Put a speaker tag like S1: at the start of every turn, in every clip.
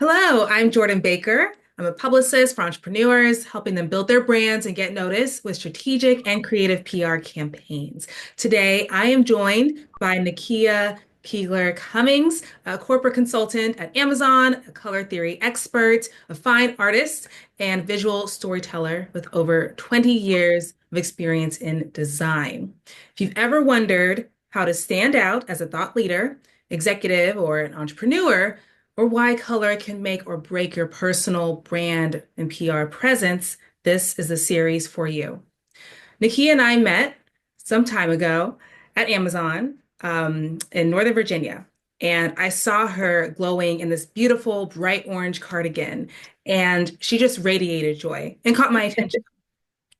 S1: Hello, I'm Jordan Baker. I'm a publicist for entrepreneurs, helping them build their brands and get noticed with strategic and creative PR campaigns. Today, I am joined by Nakia Keegler Cummings, a corporate consultant at Amazon, a color theory expert, a fine artist, and visual storyteller with over 20 years of experience in design. If you've ever wondered how to stand out as a thought leader, executive, or an entrepreneur, or why color can make or break your personal brand and PR presence, this is the series for you. Nikki and I met some time ago at Amazon in Northern Virginia, and I saw her glowing in this beautiful bright orange cardigan, and she just radiated joy and caught my attention.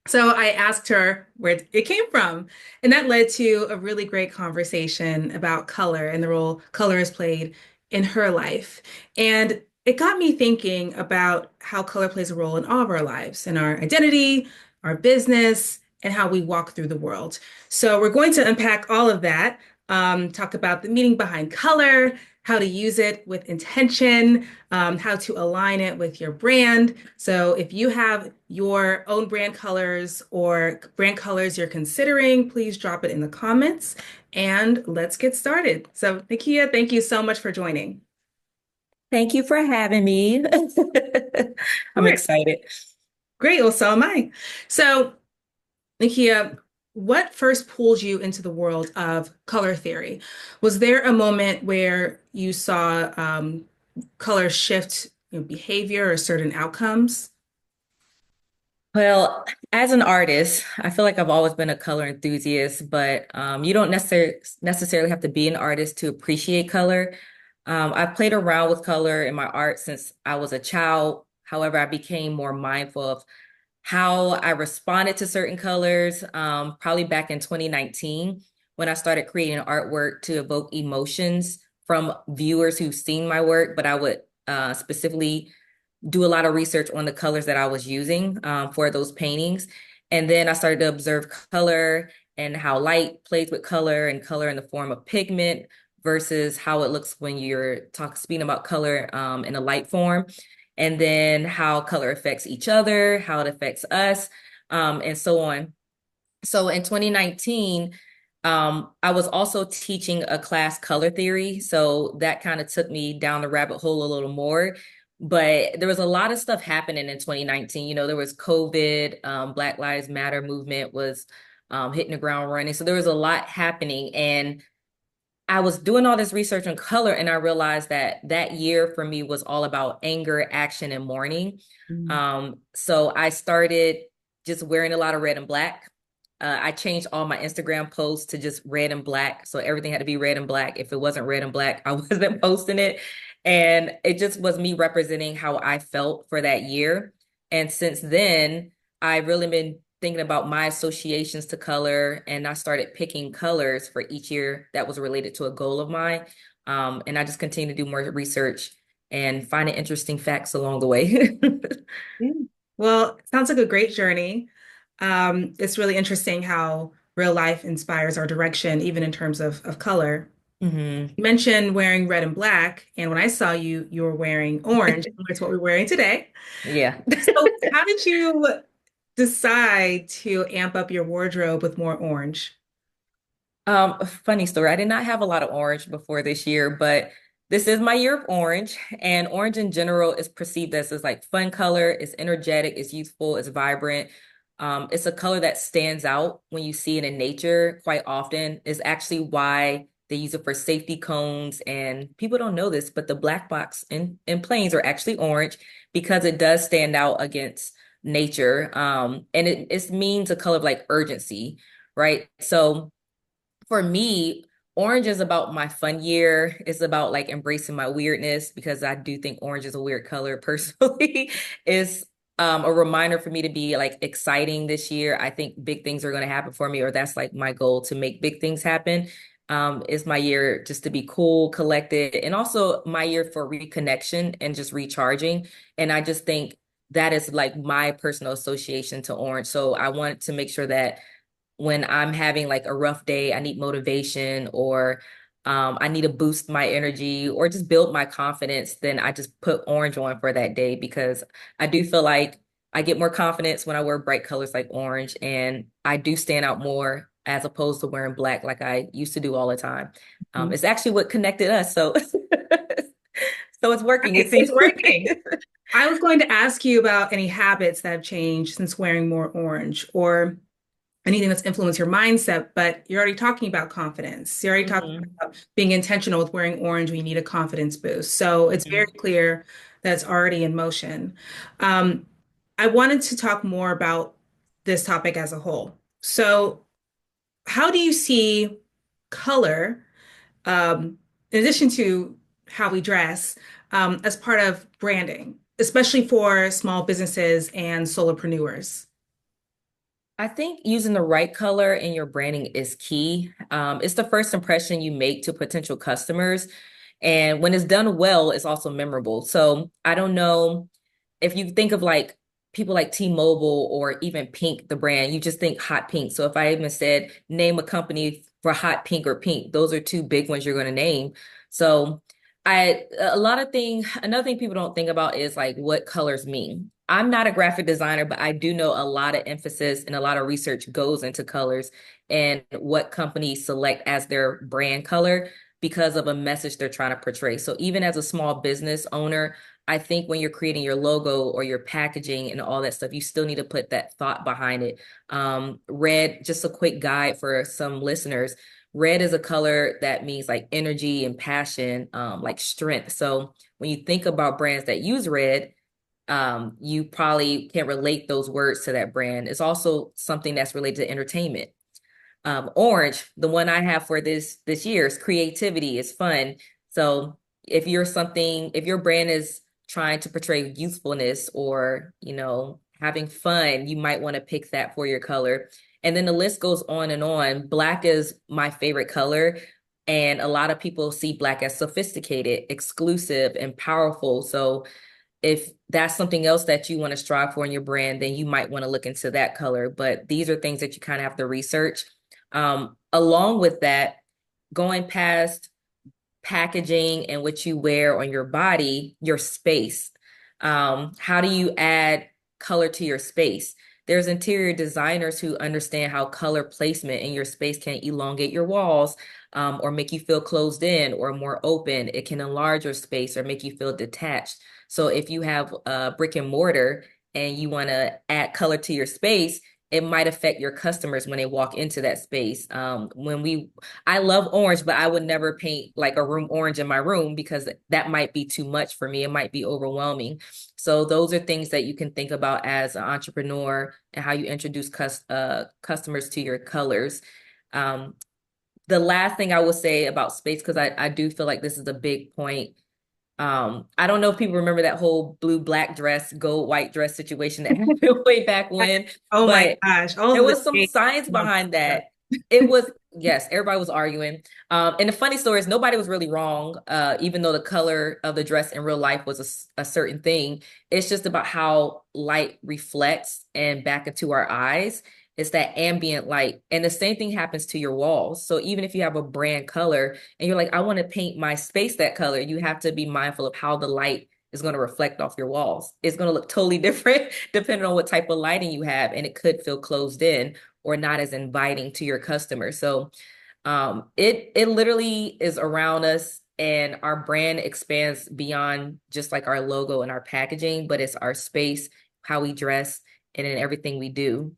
S1: So I asked her where it came from, and that led to a really great conversation about color and the role color has played in her life. And it got me thinking about how color plays a role in all of our lives, in our identity, our business, and how we walk through the world. So we're going to unpack all of that, talk about the meaning behind color, how to use it with intention, how to align it with your brand. So if you have your own brand colors or brand colors you're considering, please drop it in the comments and let's get started. So Nakia, thank you so much for joining.
S2: Thank you for having me.
S1: Of
S2: I'm
S1: course.
S2: excited.
S1: Great. Well, so am I. So Nakia, what first pulled you into the world of color theory? Was there a moment where you saw color shift, behavior or certain outcomes?
S2: Well, as an artist, I feel like I've always been a color enthusiast, but you don't necessarily have to be an artist to appreciate color. I've played around with color in my art since I was a child. However, I became more mindful of how I responded to certain colors, probably back in 2019 when I started creating artwork to evoke emotions from viewers who've seen my work, but I would specifically do a lot of research on the colors that I was using for those paintings. And then I started to observe color and how light plays with color and color in the form of pigment versus how it looks when you're speaking about color in a light form. And then how color affects each other, how it affects us, and so on. So in 2019, I was also teaching a class color theory. So that kind of took me down the rabbit hole a little more. But there was a lot of stuff happening in 2019. There was COVID, Black Lives Matter movement was hitting the ground running. So there was a lot happening. And I was doing all this research on color, and I realized that that year for me was all about anger, action, and mourning.
S1: Mm.
S2: So I started just wearing a lot of red and black. I changed all my Instagram posts to just red and black. So everything had to be red and black. If it wasn't red and black, I wasn't posting it. And it just was me representing how I felt for that year. And since then, I've really been thinking about my associations to color, and I started picking colors for each year that was related to a goal of mine. And I just continue to do more research and finding interesting facts along the way.
S1: Yeah. Well, it sounds like a great journey. It's really interesting how real life inspires our direction, even in terms of color.
S2: hmm
S1: You mentioned wearing red and black, and when I saw you, you were wearing orange, similar to what we're wearing today.
S2: Yeah.
S1: So, how did you decide to amp up your wardrobe with more orange?
S2: Funny story. I did not have a lot of orange before this year, but this is my year of orange. And orange in general is perceived as like fun color. It's energetic, it's youthful, it's vibrant. It's a color that stands out when you see it in nature quite often. Is actually why they use it for safety cones. And people don't know this, but the black box in planes are actually orange because it does stand out against nature. And it means a color of like urgency, right? So for me, orange is about my fun year. It's about like embracing my weirdness because I do think orange is a weird color personally. It's a reminder for me to be like exciting this year. I think big things are going to happen for me, or that's like my goal to make big things happen. It's my year just to be cool, collected, and also my year for reconnection and just recharging. And I just think that is like my personal association to orange. So I want to make sure that when I'm having like a rough day, I need motivation, or I need to boost my energy or just build my confidence, then I just put orange on for that day because I do feel like I get more confidence when I wear bright colors like orange, and I do stand out more as opposed to wearing black like I used to do all the time.
S1: Mhm.
S2: It's actually what connected us, so so it's working, it
S1: Right,
S2: seems.
S1: it's working. I was going to ask you about any habits that have changed since wearing more orange or anything that's influenced your mindset, but you're already talking about confidence. You're already talking
S2: hmm
S1: about being intentional with wearing orange when you need a confidence boost. So it's very
S2: hmm
S1: clear that's already in motion. Um, I wanted to talk more about this topic as a whole. So, how do you see color, in addition to how we dress, as part of branding, especially for small businesses and solopreneurs?
S2: I think using the right color in your branding is key. It's the first impression you make to potential customers. And when it's done well, it's also memorable. So I don't know if you think of like people like T-Mobile or even Pink, the brand, you just think hot pink. So if I even said name a company for hot pink or pink, those are two big ones you're going to name. So another thing people don't think about is like what colors mean. I'm not a graphic designer, but I do know a lot of emphasis and a lot of research goes into colors and what companies select as their brand color because of a message they're trying to portray. So even as a small business owner, I think when you're creating your logo or your packaging and all that stuff, you still need to put that thought behind it. Red, just a quick guide for some listeners. Red is a color that means like energy and passion, like strength. So when you think about brands that use red, you probably can relate those words to that brand. It's also something that's related to entertainment. Orange, the one I have for this year is creativity, is fun. So if your brand is trying to portray youthfulness or, having fun, you might want to pick that for your color. And then the list goes on and on. Black is my favorite color. And a lot of people see black as sophisticated, exclusive, and powerful. So if that's something else that you want to strive for in your brand, then you might want to look into that color. But these are things that you kind of have to research. Along with that, going past packaging and what you wear on your body, your space. How do you add color to your space? There's interior designers who understand how color placement in your space can elongate your walls, or make you feel closed in or more open. It can enlarge your space or make you feel detached. So if you have a brick and mortar and you want to add color to your space, it might affect your customers when they walk into that space. I love orange, but I would never paint like a room orange in my room because that might be too much for me. It might be overwhelming. So those are things that you can think about as an entrepreneur and how you introduce customers to your colors. Um, the last thing I will say about space, because I do feel like this is a big point. I don't know if people remember that whole blue black dress, gold white dress situation that happened way back when,
S1: Oh my
S2: but
S1: gosh, all
S2: there
S1: of the
S2: was some
S1: dates.
S2: science behind that. It was, yes, everybody was arguing. And the funny story is nobody was really wrong, even though the color of the dress in real life was a certain thing. It's just about how light reflects and back into our eyes. It's that ambient light. And the same thing happens to your walls. So even if you have a brand color and you're like, I want to paint my space that color, you have to be mindful of how the light is going to reflect off your walls. It's going to look totally different depending on what type of lighting you have, and it could feel closed in or not as inviting to your customer. So it literally is around us, and our brand expands beyond just like our logo and our packaging, but it's our space, how we dress, and in everything we do.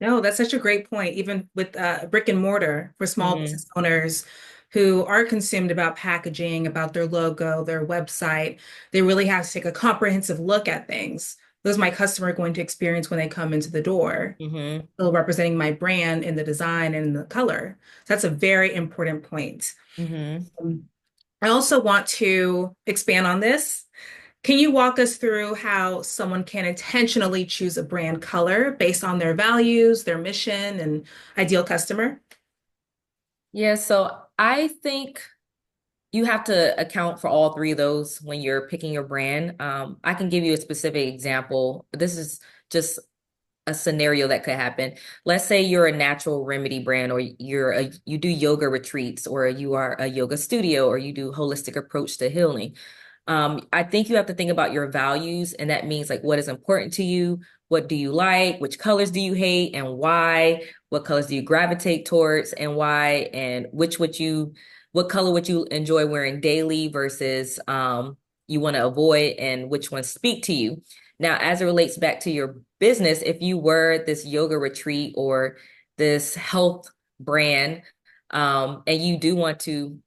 S1: No, that's such a great point. Even with brick and mortar for small
S2: hmm
S1: business owners who are consumed about packaging, about their logo, their website, they really have to take a comprehensive look at things. What is my customer going to experience when they come into the door?
S2: hmm
S1: Still representing my brand in the design and the color. So that's a very important point.
S2: hmm
S1: I also want to expand on this. Can you walk us through how someone can intentionally choose a brand color based on their values, their mission, and ideal customer?
S2: Yeah, so I think you have to account for all three of those when you're picking your brand. I can give you a specific example. This is just a scenario that could happen. Let's say you're a natural remedy brand, or you do yoga retreats, or you are a yoga studio, or you do holistic approach to healing. I think you have to think about your values, and that means like what is important to you, what do you like, which colors do you hate, and why, what colors do you gravitate towards, and why, and what color would you enjoy wearing daily versus you want to avoid, and which ones speak to you. Now, as it relates back to your business, if you were this yoga retreat or this health brand, and you do want to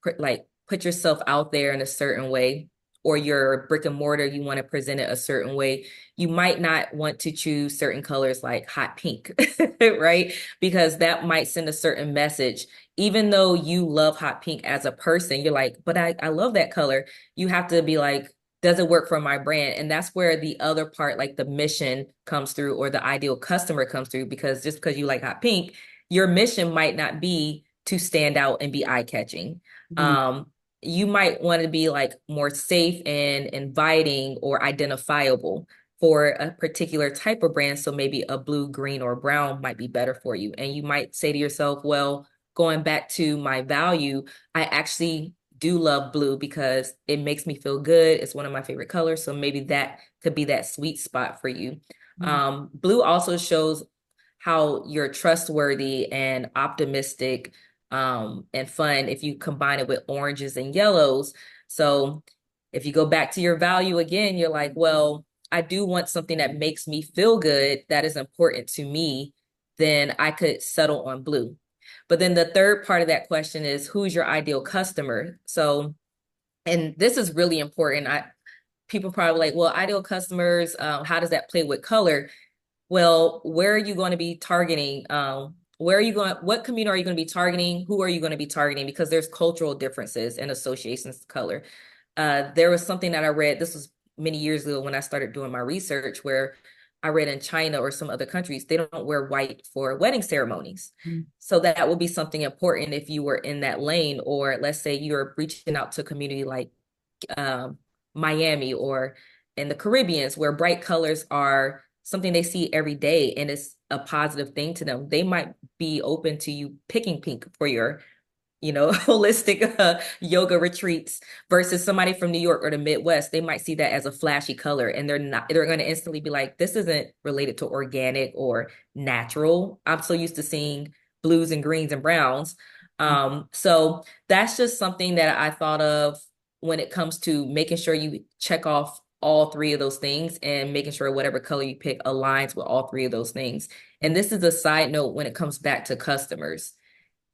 S2: put yourself out there in a certain way, or your brick and mortar, you want to present it a certain way, you might not want to choose certain colors like hot pink, right? Because that might send a certain message. Even though you love hot pink as a person, you're like, but I love that color. You have to be like, does it work for my brand? And that's where the other part, like the mission comes through, or the ideal customer comes through, because just because you like hot pink, your mission might not be to stand out and be eye-catching.
S1: Mhm.
S2: You might want to be like more safe and inviting or identifiable for a particular type of brand. So maybe a blue, green, or brown might be better for you. And you might say to yourself, well, going back to my value, I actually do love blue because it makes me feel good. It's one of my favorite colors. So maybe that could be that sweet spot for you. Blue also shows how you're trustworthy and optimistic, and fun if you combine it with oranges and yellows. So if you go back to your value again, you're like, well, I do want something that makes me feel good, that is important to me, then I could settle on blue. But then the third part of that question is, who's your ideal customer? So, and this is really important. People probably like, well, ideal customers, how does that play with color? Well, where are you going to be targeting? What community are you going to be targeting? Who are you going to be targeting? Because there's cultural differences and associations to color. There was something that I read, this was many years ago when I started doing my research, where I read in China or some other countries, they don't wear white for wedding ceremonies.
S1: Mhm.
S2: So that would be something important if you were in that lane, or let's say you're reaching out to a community like um, Miami or in the Caribbeans, where bright colors are something they see every day and it's a positive thing to them. They might be open to you picking pink for your, holistic yoga retreats, versus somebody from New York or the Midwest. They might see that as a flashy color, and they're going to instantly be like, this isn't related to organic or natural. I'm so used to seeing blues and greens and browns. So that's just something that I thought of when it comes to making sure you check off all three of those things, and making sure whatever color you pick aligns with all three of those things. And this is a side note when it comes back to customers.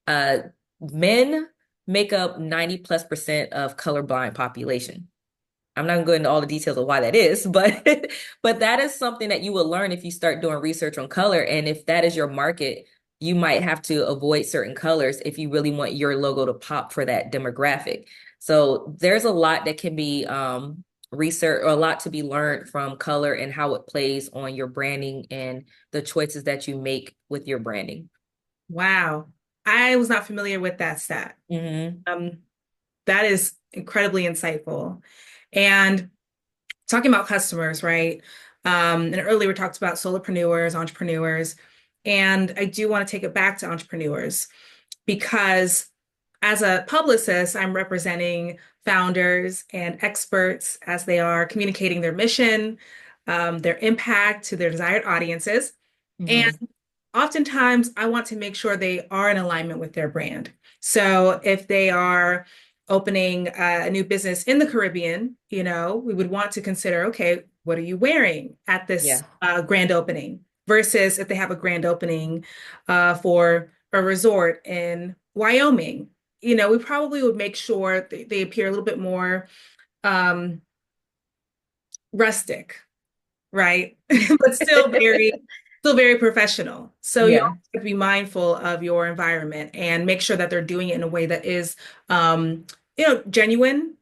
S2: Uh, Men make up 90+% of colorblind population. I'm not gonna go into all the details of why that is, but but that is something that you will learn if you start doing research on color. And if that is your market, you might have to avoid certain colors if you really want your logo to pop for that demographic. So there's a lot that can be research, or a lot to be learned from color and how it plays on your branding and the choices that you make with your branding.
S1: Wow. I was not familiar with that stat.
S2: Hmm.
S1: Um, that is incredibly insightful. And talking about customers, right? And earlier we talked about solopreneurs, entrepreneurs, and I do want to take it back to entrepreneurs because as a publicist, I'm representing founders and experts as they are communicating their mission, their impact to their desired audiences. And
S2: Hmm.
S1: oftentimes, I want to make sure they are in alignment with their brand. So if they are opening a new business in the Caribbean, we would want to consider, okay, what are you wearing at this
S2: Yeah.
S1: grand opening? Versus if they have a grand opening for a resort in Wyoming, we probably would make sure they appear a little bit more um, rustic, right? But still very professional. So you
S2: Yeah.
S1: always have to be mindful of your environment and make sure that they're doing it in a way that is genuine,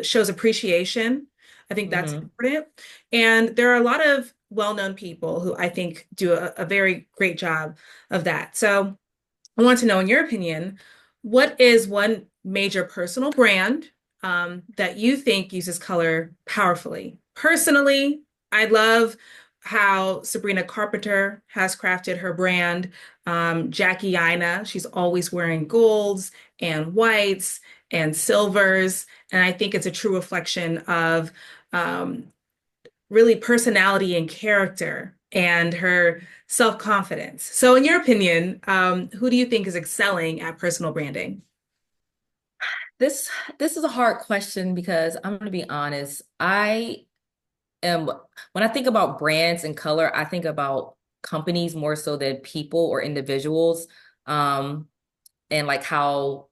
S1: shows appreciation. I think that's
S2: Hmm.
S1: important. And there are a lot of well-known people who I think do a very great job of that. So I want to know, in your opinion, what is one major personal brand that you think uses color powerfully? Personally, I love how Sabrina Carpenter has crafted her brand. Jackie Aina, she's always wearing golds and whites and silvers. And I think it's a true reflection of um, really personality and character and her self-confidence. So, in your opinion, who do you think is excelling at personal branding?
S2: This this is a hard question because I'm going to be honest. I am when I think about brands and color, I think about companies more so than people or individuals, um, and like how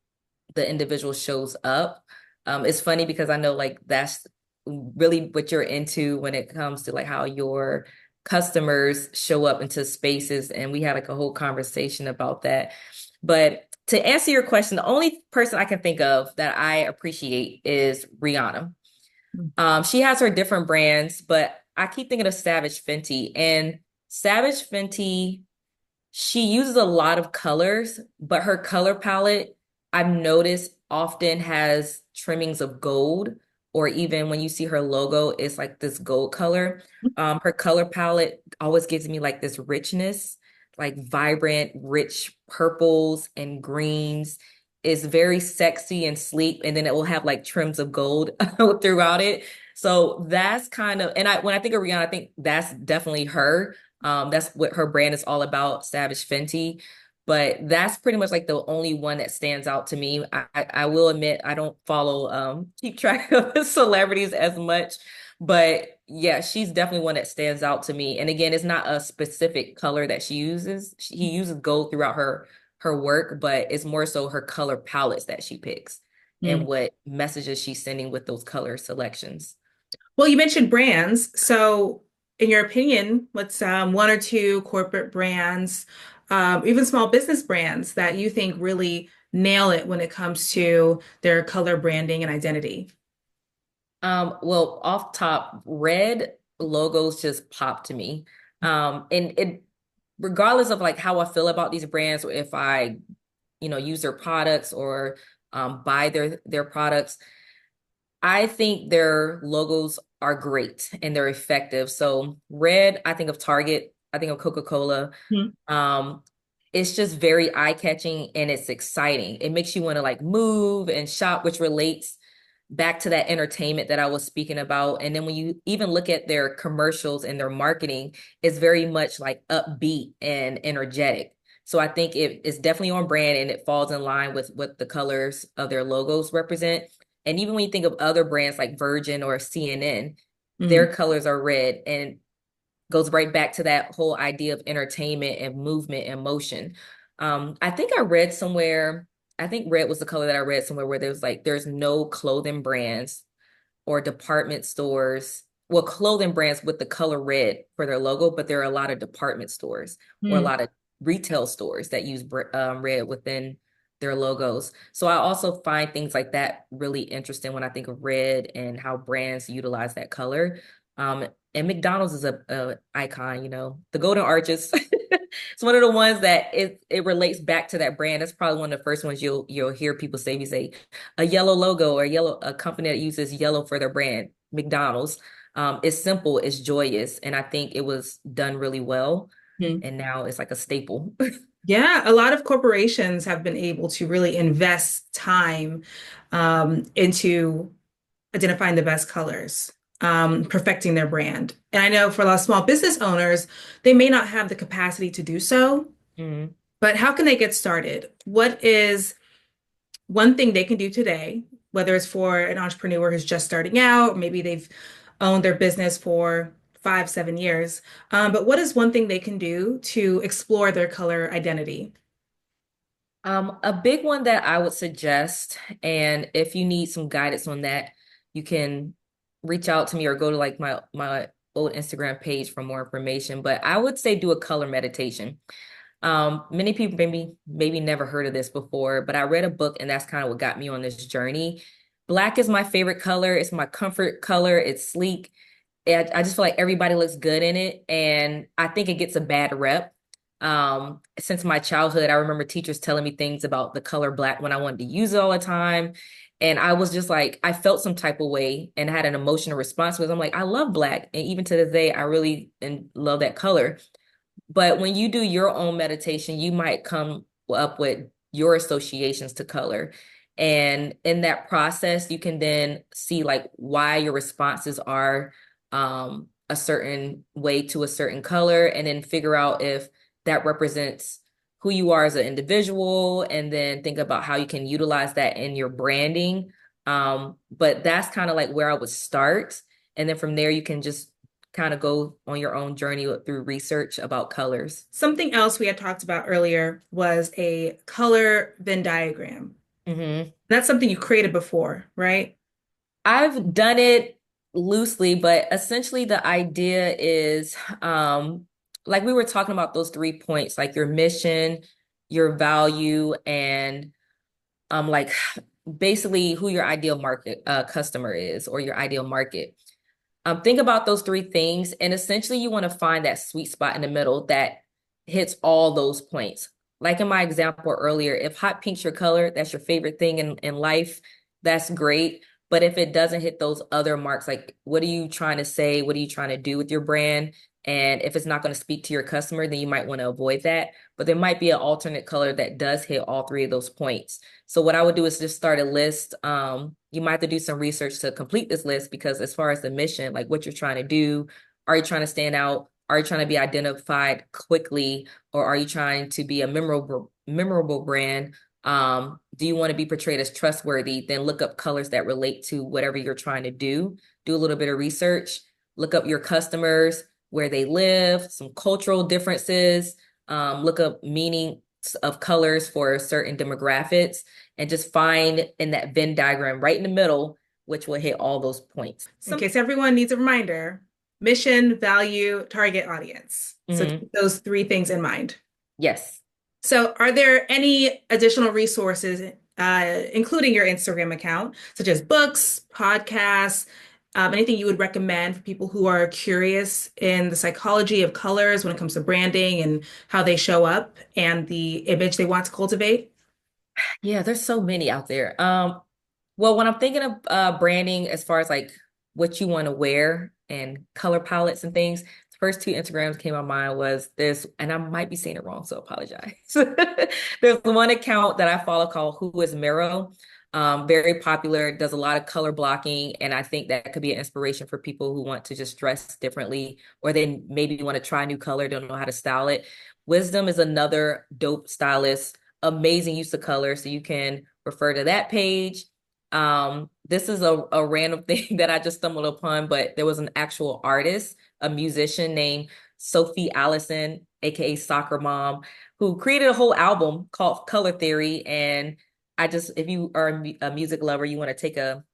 S2: the individual shows up. It's funny because I know like that's really what you're into when it comes to like how your customers show up into spaces, and we had like a whole conversation about that. But to answer your question, the only person I can think of that I appreciate is Rihanna. She has her different brands, but I keep thinking of Savage Fenty. And Savage Fenty, she uses a lot of colors, but her color palette, I've noticed, often has trimmings of gold, or even when you see her logo, it's like this gold color. Her color palette always gives me like this richness, like vibrant, rich purples and greens. It's very sexy and sleek, and then it will have like trims of gold throughout it. So that's kind of, and I when I think of Rihanna, I think that's definitely her. That's what her brand is all about, Savage Fenty. But that's pretty much like the only one that stands out to me. I will admit I don't follow keep track of celebrities as much, but yeah, she's definitely one that stands out to me. And again, it's not a specific color that she uses. He uses gold throughout her work, but it's more so her color palettes that she picks and
S1: Mm.
S2: what messages she's sending with those color selections.
S1: Well, you mentioned brands. So, in your opinion, what's one or two corporate brands, even small business brands that you think really nail it when it comes to their color branding and identity?
S2: Well, off top, red logos just pop to me. And it, regardless of like how I feel about these brands, or if I, use their products or buy their products, I think their logos are great and they're effective. So red, I think of Target, I think of Coca-Cola.
S1: Hmm.
S2: Um, it's just very eye-catching and it's exciting. It makes you want to like move and shop, which relates back to that entertainment that I was speaking about. And then when you even look at their commercials and their marketing, it's very much like upbeat and energetic. So I think it's definitely on brand and it falls in line with what the colors of their logos represent. And even when you think of other brands like Virgin or CNN,
S1: Mm.
S2: their colors are red and goes right back to that whole idea of entertainment and movement and motion. I think I read somewhere, I think red was the color that I read somewhere where there's no clothing brands or department stores, well, clothing brands with the color red for their logo, but there are a lot of department stores or a
S1: Mm.
S2: lot of retail stores that use red within their logos. So I also find things like that really interesting when I think of red and how brands utilize that color. And McDonald's is a icon, the Golden Arches. It's one of the ones that it relates back to that brand. That's probably one of the first ones you'll hear people say. We say a yellow logo or a company that uses yellow for their brand, McDonald's. It's simple, it's joyous, and I think it was done really well.
S1: Mm.
S2: And now it's like a staple.
S1: Yeah, a lot of corporations have been able to really invest time into identifying the best colors, perfecting their brand. And I know for a lot of small business owners, they may not have the capacity to do so,
S2: Mhm.
S1: but how can they get started? What is one thing they can do today, whether it's for an entrepreneur who's just starting out, or maybe they've owned their business for 5, 7 years, but what is one thing they can do to explore their color identity?
S2: A big one that I would suggest, and if you need some guidance on that, you can reach out to me or go to like my old Instagram page for more information. But I would say do a color meditation. Many people maybe never heard of this before, but I read a book and that's kind of what got me on this journey. Black is my favorite color. It's my comfort color. It's sleek. I just feel like everybody looks good in it, and I think it gets a bad rep. Since my childhood, I remember teachers telling me things about the color black when I wanted to use it all the time. And I was just like, I felt some type of way and had an emotional response because I'm like, I love black. And even to this day, I really love that color. But when you do your own meditation, you might come up with your associations to color. And in that process, you can then see like why your responses are a certain way to a certain color, and then figure out if that represents who you are as an individual, and then think about how you can utilize that in your branding. But that's kind of like where I would start. And then from there, you can just kind of go on your own journey through research about colors.
S1: Something else we had talked about earlier was a color Venn diagram.
S2: Hmm.
S1: That's something you created before, right?
S2: I've done it loosely, but essentially the idea is like we were talking about those 3 points, like your mission, your value, and like basically who your ideal market customer is, or your ideal market. Think about those 3 things, and essentially you want to find that sweet spot in the middle that hits all those points. Like in my example earlier, if hot pink's your color, that's your favorite thing in life, that's great. But if it doesn't hit those other marks, like what are you trying to say? What are you trying to do with your brand? And if it's not going to speak to your customer, then you might want to avoid that. But there might be an alternate color that does hit all 3 of those points. So what I would do is just start a list. You might have to do some research to complete this list, because as far as the mission, like what you're trying to do, are you trying to stand out? Are you trying to be identified quickly, or are you trying to be a memorable brand? Do you want to be portrayed as trustworthy? Then look up colors that relate to whatever you're trying to do. Do a little bit of research, look up your customers, where they live, some cultural differences, look up meaning of colors for certain demographics, and just find in that Venn diagram right in the middle, which will hit all those points.
S1: In case everyone needs a reminder, mission, value, target audience. So keep those 3 things in mind.
S2: Yes.
S1: So are there any additional resources, including your Instagram account, such as books, podcasts, anything you would recommend for people who are curious in the psychology of colors when it comes to branding and how they show up and the image they want to cultivate?
S2: Yeah, there's so many out there. Well, when I'm thinking of branding, as far as like what you want to wear and color palettes and things, the first 2 Instagrams came to mind was this, and I might be saying it wrong, so apologize. There's one account that I follow called Who is Miro. Very popular, does a lot of color blocking, and I think that could be an inspiration for people who want to just dress differently, or they maybe want to try a new color, don't know how to style it. Wisdom is another dope stylist, amazing use of color, so you can refer to that page. This is a random thing that I just stumbled upon, but there was an actual artist, a musician named Sophie Allison, aka Soccer Mom, who created a whole album called Color Theory. And if you are a music lover, you want to take a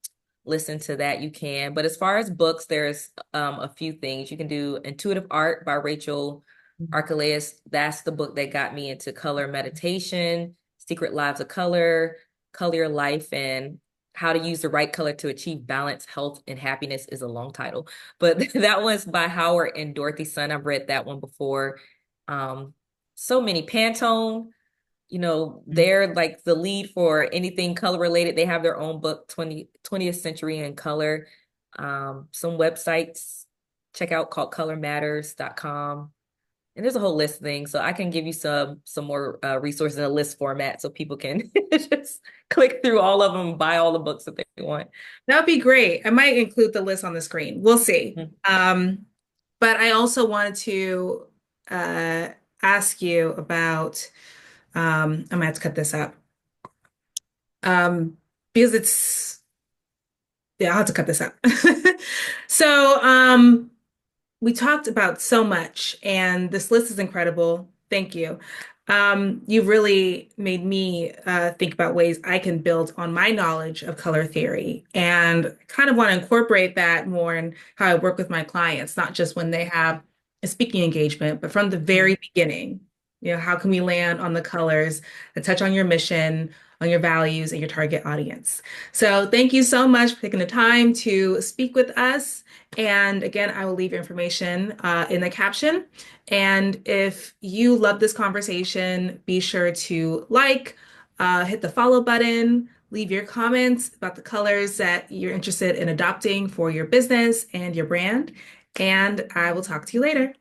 S2: listen to that, you can. But as far as books, there's a few things. You can do Intuitive Art by Rachel Archelaus. That's the book that got me into color meditation, Secret Lives of Color, Color Your Life, and How to Use the Right Color to Achieve Balance, Health, and Happiness is a long title. But that one's by Howard and Dorothy Sun. I've read that one before. So many. Pantone, they're like the lead for anything color related. They have their own book, 20th Century in Color. Some websites check out called colormatters.com. And there's a whole list of things. So I can give you some more resources in a list format so people can just click through all of them and buy all the books that they want.
S1: That would be great. I might include the list on the screen. We'll see. But I also wanted to ask you about, I'm gonna have to cut this up. Because yeah, I'll have to cut this up. So, we talked about so much, and this list is incredible. Thank you. You've really made me think about ways I can build on my knowledge of color theory and kind of want to incorporate that more in how I work with my clients, not just when they have a speaking engagement, but from the very beginning. How can we land on the colors that touch on your mission, on your values, and your target audience? So thank you so much for taking the time to speak with us. And again, I will leave information in the caption. And if you love this conversation, be sure to hit the follow button, Leave your comments about the colors that you're interested in adopting for your business and your brand. And I will talk to you later.